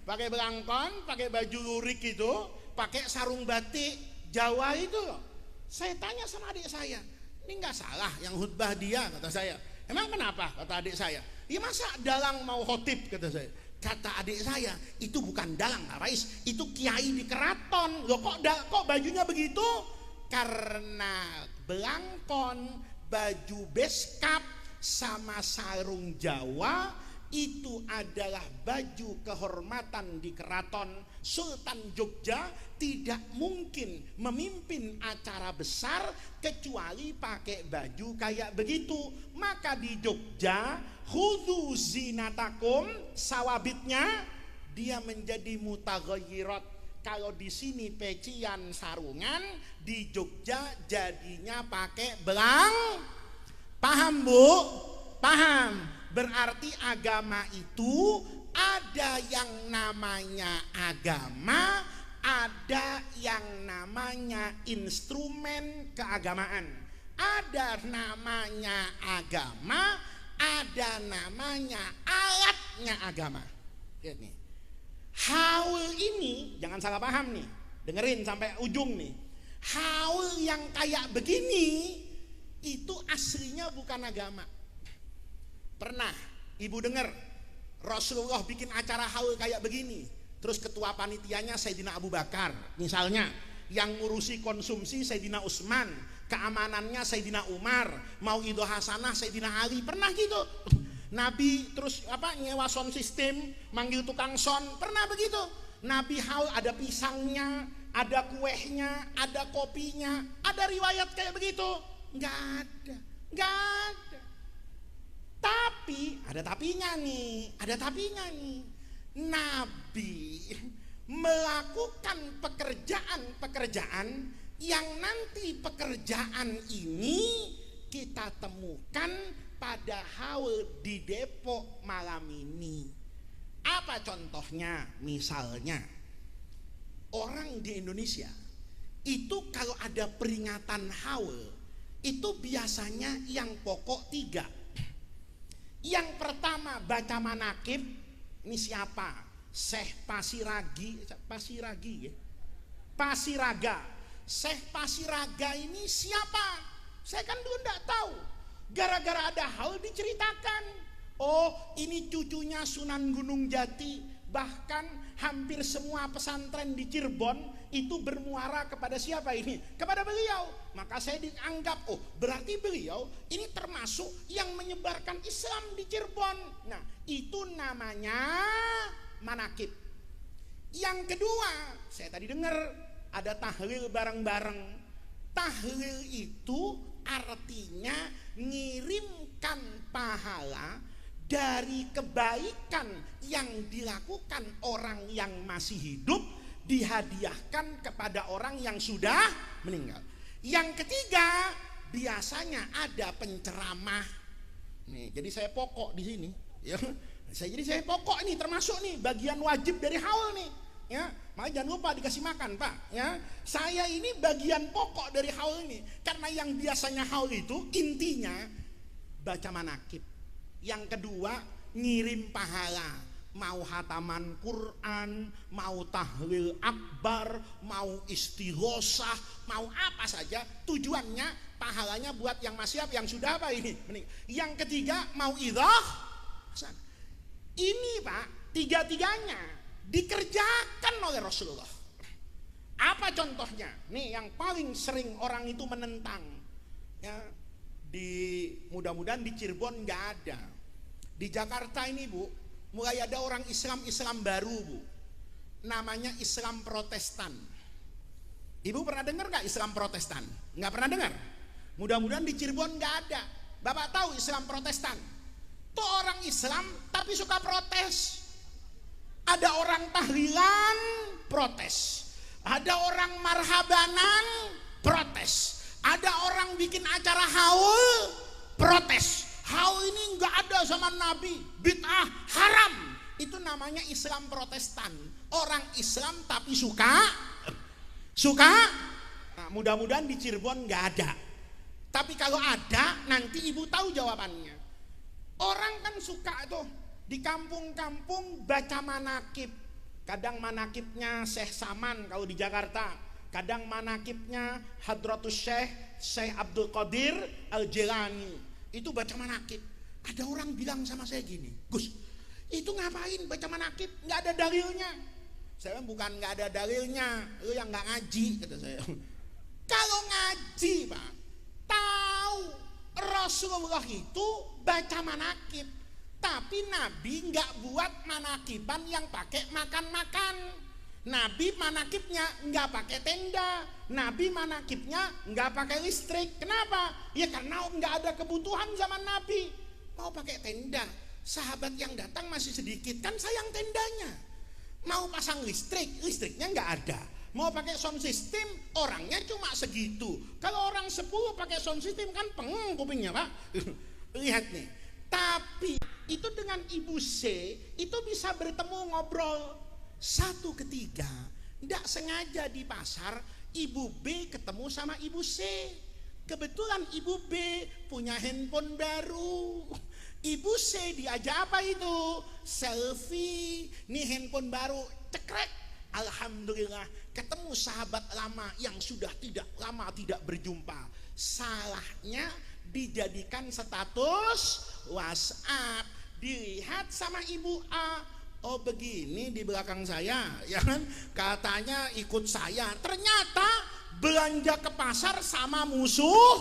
Pakai belangkon, pakai baju lurik itu, pakai sarung batik Jawa itu loh. Saya tanya sama adik saya, ini nggak salah yang khutbah dia, kata saya. Emang kenapa? Kata adik saya. Ya masa dalang mau khotib, kata saya. Kata adik saya, itu bukan dalang, Rais, itu kiai di keraton. Loh kok bajunya begitu? Karena belangkon, baju beskap sama sarung Jawa itu adalah baju kehormatan di keraton. Sultan Jogja tidak mungkin memimpin acara besar kecuali pakai baju kayak begitu. Maka di Jogja khudzu zinatakum, sawabitnya dia menjadi mutaghayyirat. Kalau di sini pecian sarungan, di Jogja jadinya pakai belang. Paham, Bu? Paham. Berarti agama itu ada yang namanya agama, ada yang namanya instrumen keagamaan. Ada namanya agama, ada namanya alatnya agama. Lihat nih. Haul ini jangan salah paham nih. Dengerin sampai ujung nih. Haul yang kayak begini itu aslinya bukan agama. Pernah ibu dengar Rasulullah bikin acara haul kayak begini, terus ketua panitianya Sayyidina Abu Bakar misalnya, yang ngurusi konsumsi Sayyidina Utsman, keamanannya Sayyidina Umar, mau idho hasanah Sayyidina Ali. Pernah gitu Nabi terus nyewa sound system, manggil tukang sound, pernah begitu. Nabi haul ada pisangnya, ada kuehnya, ada kopinya. Ada riwayat kayak begitu? Nggak ada. Tapi ada tapinya nih. Nabi melakukan pekerjaan yang nanti pekerjaan ini kita temukan pada haul di Depok malam ini. Apa contohnya? Misalnya orang di Indonesia itu kalau ada peringatan haul itu biasanya yang pokok 3. Yang pertama baca manakib. Ini siapa? Syekh Pasiraga. Syekh Pasiraga ini siapa? Saya kan dulu enggak tahu. Gara-gara ada haul diceritakan. Oh, ini cucunya Sunan Gunung Jati. Bahkan hampir semua pesantren di Cirebon itu bermuara kepada siapa ini? Kepada beliau. Maka saya dianggap, oh berarti beliau ini termasuk yang menyebarkan Islam di Cirebon. Nah itu namanya manakib. Yang kedua, saya tadi dengar ada tahlil bareng-bareng. Tahlil itu artinya ngirimkan pahala dari kebaikan yang dilakukan orang yang masih hidup, dihadiahkan kepada orang yang sudah meninggal. Yang ketiga, biasanya ada penceramah. Nih, jadi saya pokok di sini, ya. Saya pokok ini termasuk nih bagian wajib dari haul nih, ya. Makanya jangan lupa dikasih makan, Pak, ya. Saya ini bagian pokok dari haul ini, karena yang biasanya haul itu intinya baca manakib. Yang kedua, ngirim pahala, mau hataman Quran, mau tahlil akbar, mau istighosah, mau apa saja, tujuannya pahalanya buat yang masih yang sudah apa ini. Yang ketiga, mau idah. Ini Pak, tiga-tiganya dikerjakan oleh Rasulullah. Apa contohnya? Nih yang paling sering orang itu menentang, ya, mudah-mudahan di Cirebon nggak ada. Di Jakarta ini Bu, mulai ada orang Islam baru Bu, namanya Islam Protestan. Ibu pernah dengar nggak Islam Protestan? Nggak pernah dengar? Mudah-mudahan di Cirebon nggak ada. Bapak tahu Islam Protestan? Itu orang Islam tapi suka protes. Ada orang tahlilan, protes. Ada orang marhabanan, protes. Ada orang bikin acara haul, protes. Haul ini nggak ada sama Nabi, bid'ah, haram. Itu namanya Islam Protestan. Orang Islam tapi suka. Nah, mudah-mudahan di Cirebon nggak ada. Tapi kalau ada, nanti ibu tahu jawabannya. Orang kan suka tuh di kampung-kampung baca manakib. Kadang manakibnya Syekh Saman kalau di Jakarta, kadang manakibnya Hadratus Syekh Abdul Qadir Al-Jilani. Itu baca manakib. Ada orang bilang sama saya gini, Gus, itu ngapain baca manakib? Nggak ada dalilnya. Saya bukan nggak ada dalilnya, lu yang nggak ngaji, kata saya. Kalau ngaji Pak, tahu Rasulullah itu baca manakib, tapi Nabi nggak buat manakiban yang pakai makan-makan. Nabi manakibnya nggak pakai tenda, Nabi manakibnya nggak pakai listrik. Kenapa? Ya karena nggak ada kebutuhan zaman Nabi. Mau pakai tenda, sahabat yang datang masih sedikit, kan sayang tendanya. Mau pasang listriknya nggak ada. Mau pakai sound system, orangnya cuma segitu. Kalau orang 10 pakai sound system kan pengeng kupingnya Pak. Lihat nih. Tapi itu dengan Ibu C itu bisa bertemu ngobrol. Satu ketiga, tidak sengaja di pasar, Ibu B ketemu sama Ibu C. Kebetulan Ibu B punya handphone baru. Ibu C diajak apa itu? Selfie. Nih handphone baru, cekrek. Alhamdulillah ketemu sahabat lama yang sudah lama tidak berjumpa. Salahnya dijadikan status WhatsApp, dilihat sama Ibu A. Oh begini di belakang saya, ya kan? Katanya ikut saya. Ternyata belanja ke pasar sama musuh.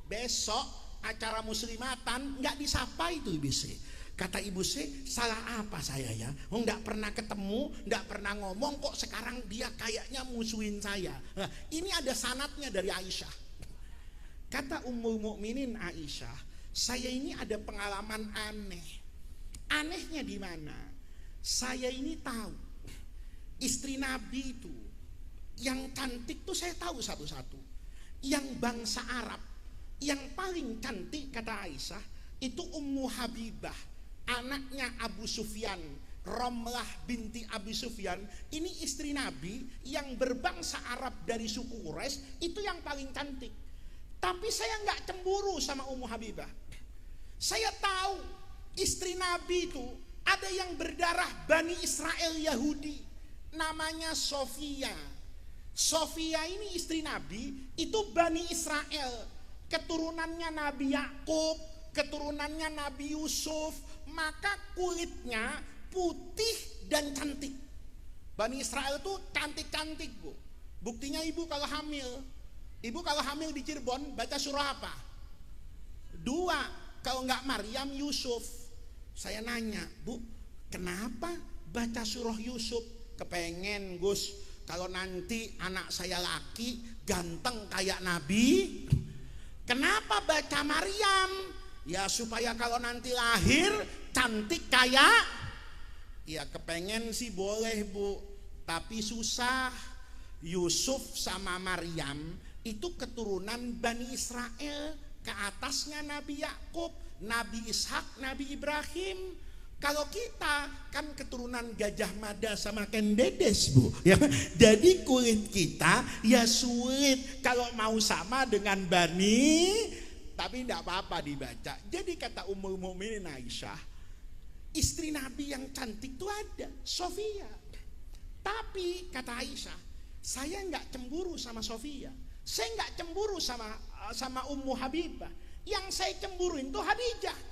Besok acara muslimatan nggak disapa itu Ibu C. Kata Ibu C, salah apa saya ya? Nggak pernah ketemu, nggak pernah ngomong, kok sekarang dia kayaknya musuhin saya. Nah, ini ada sanadnya dari Aisyah. Kata Ummul Mukminin Aisyah, saya ini ada pengalaman aneh. Anehnya di mana? Saya ini tahu istri Nabi itu yang cantik tuh saya tahu satu-satu. Yang bangsa Arab yang paling cantik kata Aisyah itu Ummu Habibah, anaknya Abu Sufyan, Romlah binti Abu Sufyan. Ini istri Nabi yang berbangsa Arab dari suku Quraisy, itu yang paling cantik. Tapi saya nggak cemburu sama Ummu Habibah. Saya tahu istri Nabi itu ada yang berdarah Bani Israel Yahudi, namanya Sofia. Sofia ini istri Nabi, itu Bani Israel, keturunannya Nabi Yakub, keturunannya Nabi Yusuf. Maka kulitnya putih dan cantik. Bani Israel tuh cantik-cantik Bu. Buktinya ibu kalau hamil, di Cirebon baca surah apa? 2. Kalau nggak Maryam, Yusuf. Saya nanya, Bu, kenapa baca surah Yusuf? Kepengen Gus, kalau nanti anak saya laki ganteng kayak Nabi, kenapa baca Maryam? Ya supaya kalau nanti lahir cantik kayak, ya kepengen sih boleh Bu, tapi susah. Yusuf sama Maryam itu keturunan Bani Israel, ke atasnya Nabi Yakub, Nabi Ishak, Nabi Ibrahim. Kalau kita kan keturunan Gajah Mada sama Ken Dedes Bu ya. Jadi kulit kita ya sulit kalau mau sama dengan Bani, tapi tidak apa-apa dibaca. Jadi kata Ummul Mukminin Aisyah, istri Nabi yang cantik itu ada, Sofia. Tapi kata Aisyah, saya nggak cemburu sama Sofia, saya nggak cemburu sama Ummu Habibah. Yang saya cemburuin tuh Khadijah.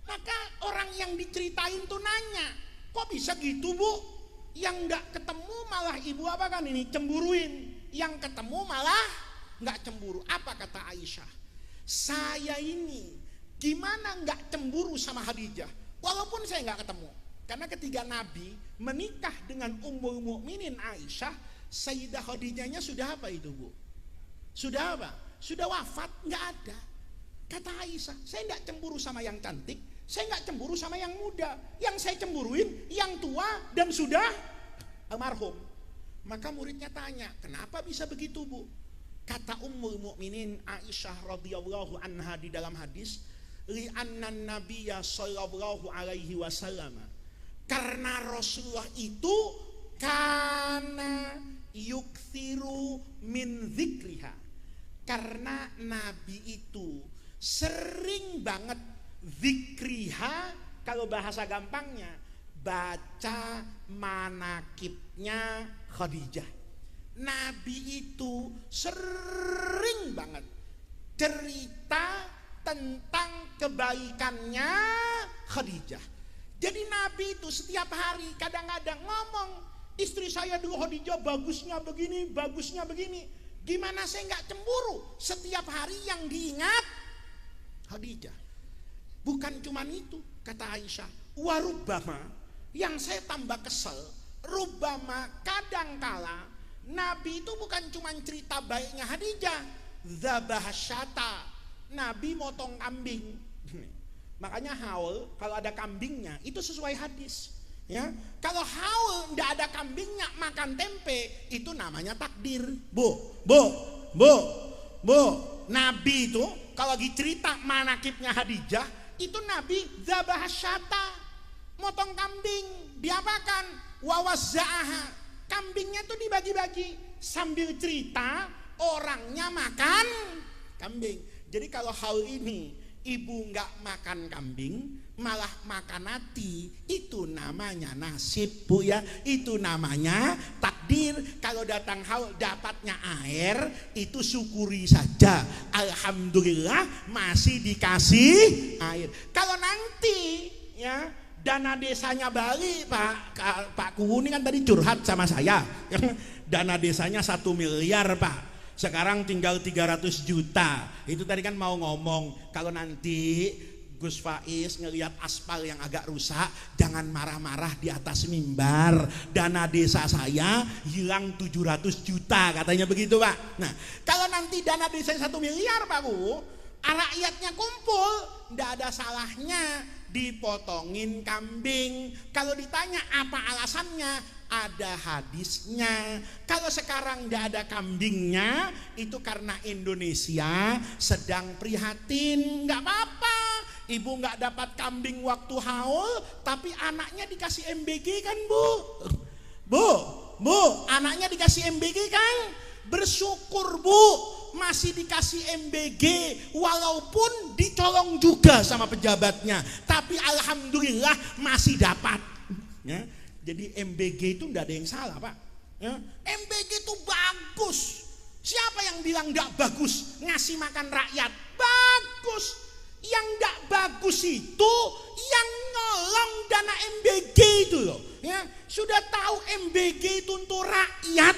Maka orang yang diceritain tuh nanya, kok bisa gitu Bu? Yang nggak ketemu malah ibu apa kan ini cemburuin, yang ketemu malah nggak cemburu. Apa kata Aisyah? Saya ini gimana nggak cemburu sama Khadijah walaupun saya nggak ketemu? Karena ketika Nabi menikah dengan Ummul Mukminin Aisyah, Sayyidah Khadijahnya sudah apa itu Bu? Sudah apa? Sudah wafat, nggak ada. Kata Aisyah, saya nggak cemburu sama yang cantik, saya nggak cemburu sama yang muda. Yang saya cemburuin yang tua dan sudah almarhum. Maka muridnya tanya, kenapa bisa begitu Bu? Kata Ummul Mukminin Aisyah radhiyallahu anha di dalam hadis, li'annan nabiyya sallallahu alaihi wasallam, karena Rasulullah itu kana yukthiru min dzikriha, karena Nabi itu sering banget zikriha, kalau bahasa gampangnya baca manakibnya Khadijah. Nabi itu sering banget cerita tentang kebaikannya Khadijah. Jadi Nabi itu setiap hari kadang-kadang ngomong, istri saya dulu Khadijah bagusnya begini, bagusnya begini. Gimana saya nggak cemburu? Setiap hari yang diingat Khadijah. Bukan cuma itu, kata Aisyah, warubama, yang saya tambah kesel, rubama kadangkala Nabi itu bukan cuma cerita baiknya Khadijah, dzabah syata, Nabi motong kambing. Makanya haul kalau ada kambingnya itu sesuai hadis. Ya, kalau haul ndak ada kambingnya makan tempe itu namanya takdir. Bu. Nabi itu kalau lagi cerita manakibnya Khadijah itu Nabi dzabah syata, motong kambing, diapakan? Wawazza'aha, kambingnya tuh dibagi-bagi sambil cerita orangnya makan kambing. Jadi kalau hal ini ibu nggak makan kambing malah makan hati, itu namanya nasib Bu ya, itu namanya takdir. Kalau datang haul dapatnya air itu syukuri saja, alhamdulillah masih dikasih air. Kalau nanti ya dana desanya balik, Pak Kuhu ini kan tadi curhat sama saya dana desanya 1 miliar Pak, sekarang tinggal 300 juta. Itu tadi kan mau ngomong, kalau nanti Gus Faiz ngelihat aspal yang agak rusak, jangan marah-marah di atas mimbar. Dana desa saya hilang 700 juta katanya begitu Pak. Nah kalau nanti dana desa 1 miliar Pak Bu, rakyatnya kumpul, tidak ada salahnya dipotongin kambing. Kalau ditanya apa alasannya, ada hadisnya. Kalau sekarang tidak ada kambingnya, itu karena Indonesia sedang prihatin. Nggak apa-apa, ibu nggak dapat kambing waktu haul, tapi anaknya dikasih MBG kan Bu, anaknya dikasih MBG kan, bersyukur Bu, masih dikasih MBG walaupun dicolong juga sama pejabatnya, tapi alhamdulillah masih dapat ya. Jadi MBG itu tidak ada yang salah Pak ya. MBG itu bagus. Siapa yang bilang tidak bagus? Ngasih makan rakyat bagus. Yang tidak bagus itu yang nyolong dana MBG itu loh ya. Sudah tahu MBG itu untuk rakyat,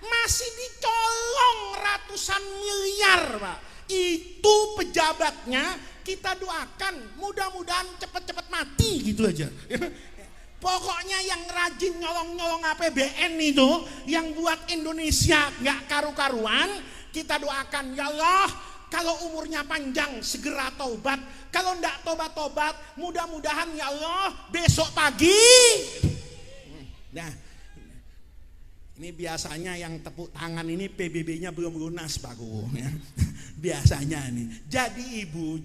masih dicolong ratusan miliar Pak. Itu pejabatnya kita doakan mudah-mudahan cepat-cepat mati gitu aja. Pokoknya yang rajin nyolong-nyolong APBN itu, yang buat Indonesia nggak karu-karuan, kita doakan, ya Allah, kalau umurnya panjang segera taubat. Kalau nggak tobat-tobat, mudah-mudahan ya Allah besok pagi. Nah, ini biasanya yang tepuk tangan ini PBB-nya belum lunas Pak Guru ya. Biasanya nih. Jadi ibu,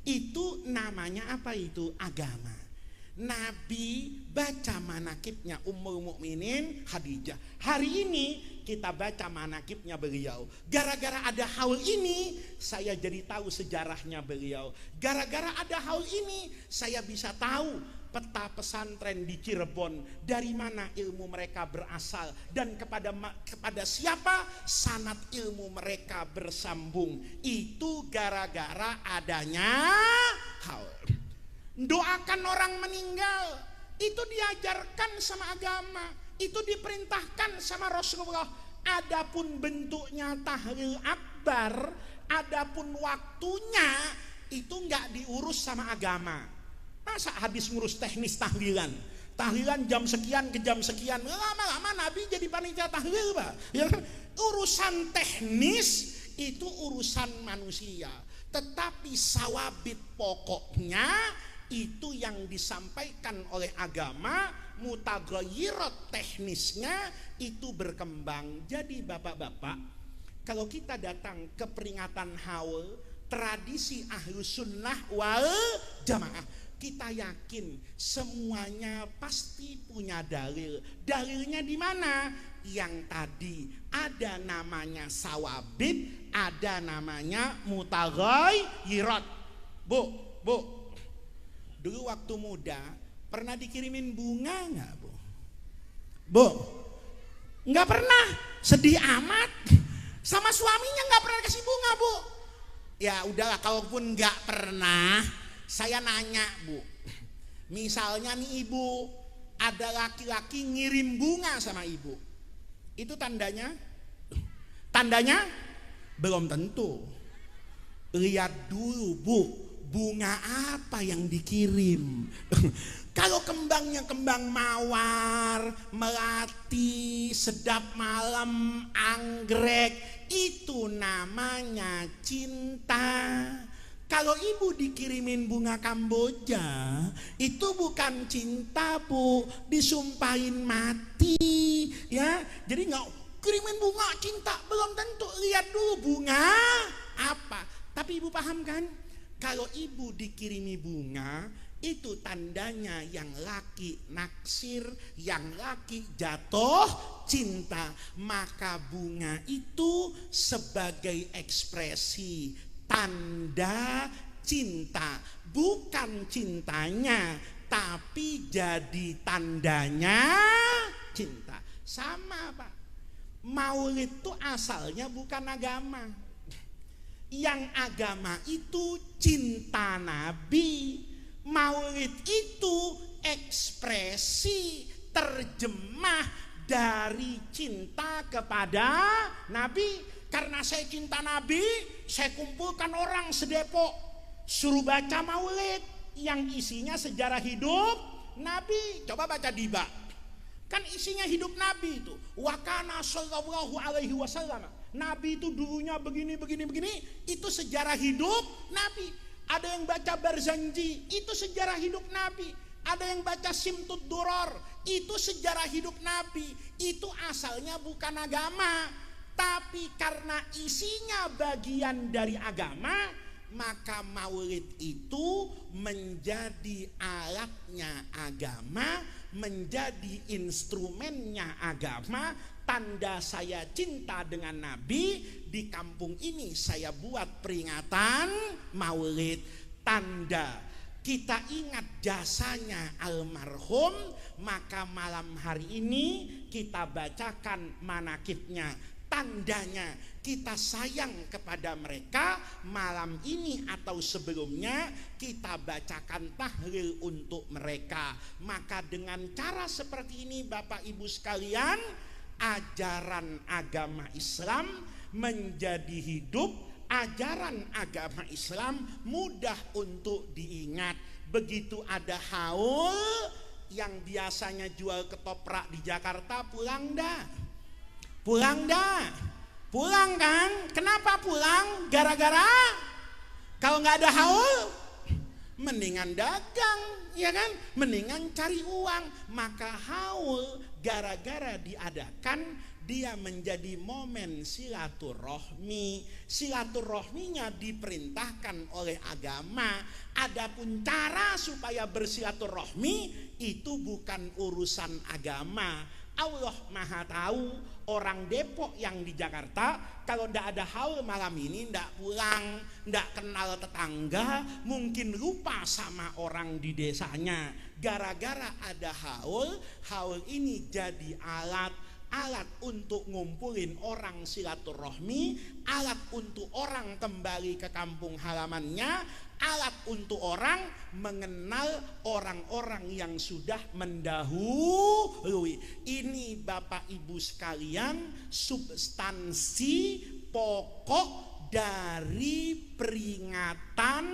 itu namanya apa itu? Agama. Nabi baca manakibnya Ummul Mukminin Khadijah. Hari ini kita baca manakibnya beliau. Gara-gara ada hal ini saya jadi tahu sejarahnya beliau. Gara-gara ada hal ini saya bisa tahu peta pesantren di Cirebon, dari mana ilmu mereka berasal dan kepada siapa sanad ilmu mereka bersambung. Itu gara-gara adanya hal. Doakan orang meninggal, itu diajarkan sama agama, itu diperintahkan sama Rasulullah. Adapun bentuknya tahlil akbar, adapun waktunya itu nggak diurus sama agama. Masa habis ngurus teknis tahlilan jam sekian ke jam sekian, lama-lama Nabi jadi panitia tahlil Pak ya. Urusan teknis itu urusan manusia, tetapi sawabit pokoknya itu yang disampaikan oleh agama, mutaghayirat teknisnya itu berkembang. Jadi bapak-bapak, kalau kita datang ke peringatan haul tradisi Ahlus Sunnah wal Jamaah, kita yakin semuanya pasti punya dalil. Dalilnya di mana? Yang tadi ada namanya sawabit, ada namanya mutaghayirat. Bu, dulu waktu muda pernah dikirimin bunga nggak Bu? Bu, nggak pernah. Sedih amat. Sama suaminya nggak pernah kasih bunga Bu. Ya udahlah, kalaupun nggak pernah, saya nanya Bu, misalnya nih Ibu ada laki-laki ngirim bunga sama Ibu, itu tandanya belum tentu. Lihat dulu Bu, bunga apa yang dikirim. Kalau kembangnya kembang mawar, melati, sedap malam, anggrek, itu namanya cinta. Kalau Ibu dikirimin bunga Kamboja, itu bukan cinta Bu, disumpahin mati ya. Jadi nggak kirimin bunga cinta, belum tentu. Lihat dulu bunga apa. Tapi Ibu paham kan? Kalau Ibu dikirimi bunga, itu tandanya yang laki naksir, yang laki jatuh cinta. Maka bunga itu sebagai ekspresi tanda cinta, bukan cintanya, tapi jadi tandanya cinta. Sama Pak, maulid itu asalnya bukan agama. Yang agama itu cinta Nabi. Maulid itu ekspresi terjemah dari cinta kepada Nabi. Karena saya cinta Nabi, saya kumpulkan orang sedepok, suruh baca maulid yang isinya sejarah hidup Nabi. Coba baca Diba, kan isinya hidup Nabi itu. Wa kana sallallahu alaihi wasallam, Nabi itu dulunya begini, itu sejarah hidup Nabi. Ada yang baca Barzanji, itu sejarah hidup Nabi. Ada yang baca Simtud Duror, itu sejarah hidup Nabi. Itu asalnya bukan agama, tapi karena isinya bagian dari agama, maka maulid itu menjadi alatnya agama, menjadi instrumennya agama. Tanda saya cinta dengan Nabi, di kampung ini saya buat peringatan maulid. Tanda kita ingat jasanya almarhum, maka malam hari ini kita bacakan manakibnya. Tandanya kita sayang kepada mereka. Malam ini atau sebelumnya kita bacakan tahlil untuk mereka. Maka dengan cara seperti ini Bapak Ibu sekalian, ajaran agama Islam menjadi hidup. Ajaran agama Islam mudah untuk diingat. Begitu ada haul, yang biasanya jual ketoprak di Jakarta pulang dah? Pulang dah? Pulang kan? Kenapa pulang? Gara-gara kalau nggak ada haul, mendingan dagang, ya kan? Mendingan cari uang. Maka haul gara-gara diadakan, dia menjadi momen silaturahmi. Silaturahminya diperintahkan oleh agama. Adapun cara supaya bersilaturahmi itu bukan urusan agama. Allah Maha tahu. Orang Depok yang di Jakarta kalau ndak ada haul malam ini ndak pulang, ndak kenal tetangga, mungkin lupa sama orang di desanya. Gara-gara ada haul, haul ini jadi alat untuk ngumpulin orang silaturahmi, alat untuk orang kembali ke kampung halamannya, alat untuk orang mengenal orang-orang yang sudah mendahului. Ini Bapak Ibu sekalian substansi pokok dari peringatan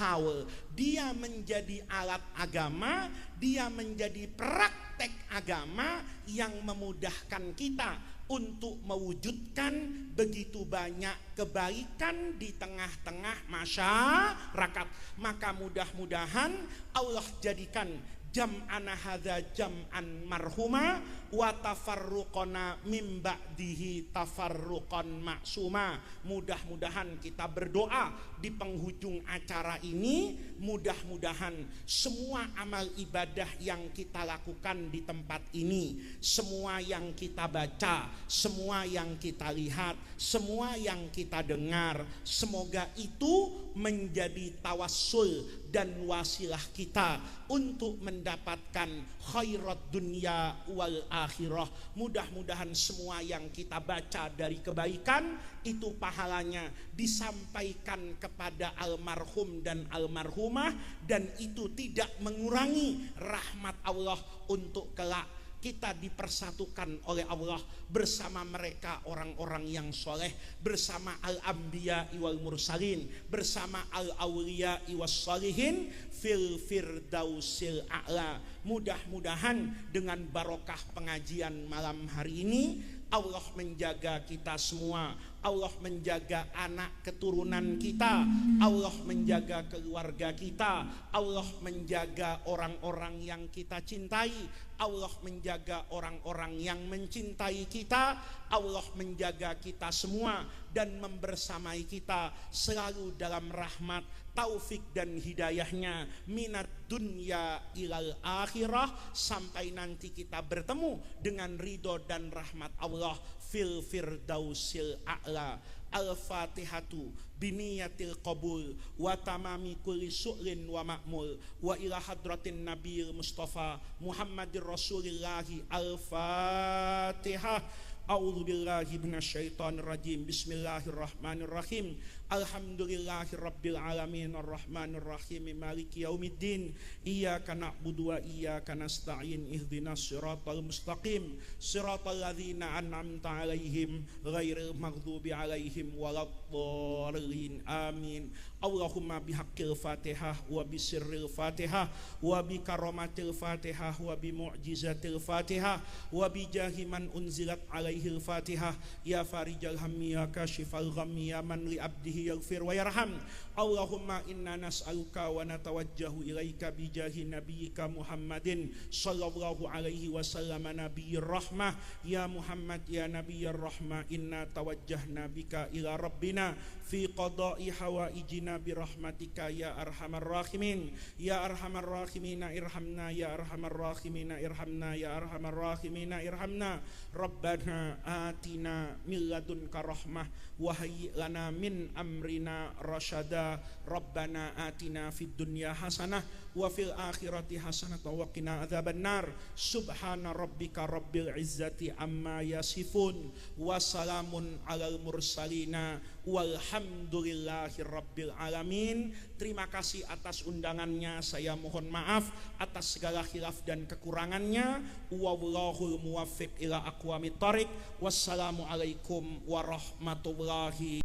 haul. Dia menjadi alat agama, dia menjadi praktek agama yang memudahkan kita untuk mewujudkan begitu banyak kebaikan di tengah-tengah masyarakat. Maka mudah-mudahan Allah jadikan jam'ana hadza jam'an marhuma wa tafarruqana mim ba'dihi tafarruqan maksuma. Mudah-mudahan kita berdoa di penghujung acara ini, mudah-mudahan semua amal ibadah yang kita lakukan di tempat ini, semua yang kita baca, semua yang kita lihat, semua yang kita dengar, semoga itu menjadi tawassul dan wasilah kita untuk mendapatkan khairat dunia wal akhirah. Mudah-mudahan semua yang kita baca dari kebaikan itu pahalanya disampaikan kepada almarhum dan almarhumah, dan itu tidak mengurangi rahmat Allah untuk kelak kita dipersatukan oleh Allah bersama mereka orang-orang yang soleh, bersama al-anbiya wal mursalin, bersama al-awliya was salihin fil firdausil a'la. Mudah-mudahan dengan barokah pengajian malam hari ini Allah menjaga kita semua, Allah menjaga anak keturunan kita, Allah menjaga keluarga kita, Allah menjaga orang-orang yang kita cintai, Allah menjaga orang-orang yang mencintai kita, Allah menjaga kita semua dan membersamai kita selalu dalam rahmat, taufik dan hidayahnya minat dunya ilal akhirah, sampai nanti kita bertemu dengan ridho dan rahmat Allah fil firdausil a'la. Al-Fatihatu biniyatil qabul wa tamami kulli su'lin wa ma'mul wa ila hadratin nabiyil mustafa Muhammadir Rasulillahi. Al-Fatihah. A'udzu billahi minasyaitonir rajim. Bismillahirrahmanirrahim. Alhamdulillahirabbil alamin arrahmanir rahim maliki yaumiddin. Iyyaka na'budu wa iyyaka nasta'in. Ihdinas siratal mustaqim. Siratal ladzina an'amta 'alaihim ghairil maghdubi 'alaihim waladdallin. Amin. Allahumma bihaqqil Fatihah wa bisirril Fatihah wa bi karamatil Fatihah wa bi mu'jizatil Fatihah wa bi jahi man unzilat alaihil Fatihah ya farijal hammi ya kashifal ghammi ya man li abdihi yaghfir wa yarham. Allahumma inna nas'aluka wa natawajjahu ilaika bi jahi nabiyyika Muhammadin sallallahu alaihi wasallam nabiyyir rahmah. Ya Muhammad ya nabiyyir rahmah, inna tawajjahna bika ila rabbina fi qada'i hawaijina birahmatika ya arhamar rahimin. Ya arhamar rahimina irhamna, ya arhamar rahimina irhamna, ya arhamar rahimina irhamna. Rabbana atina min ladunka rahmah wa hayyi lana min amrina rasyada. Rabbana atina fid dunya hasanah wa fil akhirati hasanah wa qina adzabannar. Subhana rabbika rabbil izzati amma yasifun wa salamun alal mursalina walhamdulillahi rabbil alamin. Terima kasih atas undangannya. Saya mohon maaf atas segala khilaf dan kekurangannya. Wallahul muwaffiq ila aqwamit thoriq. Wassalamualaikum warahmatullahi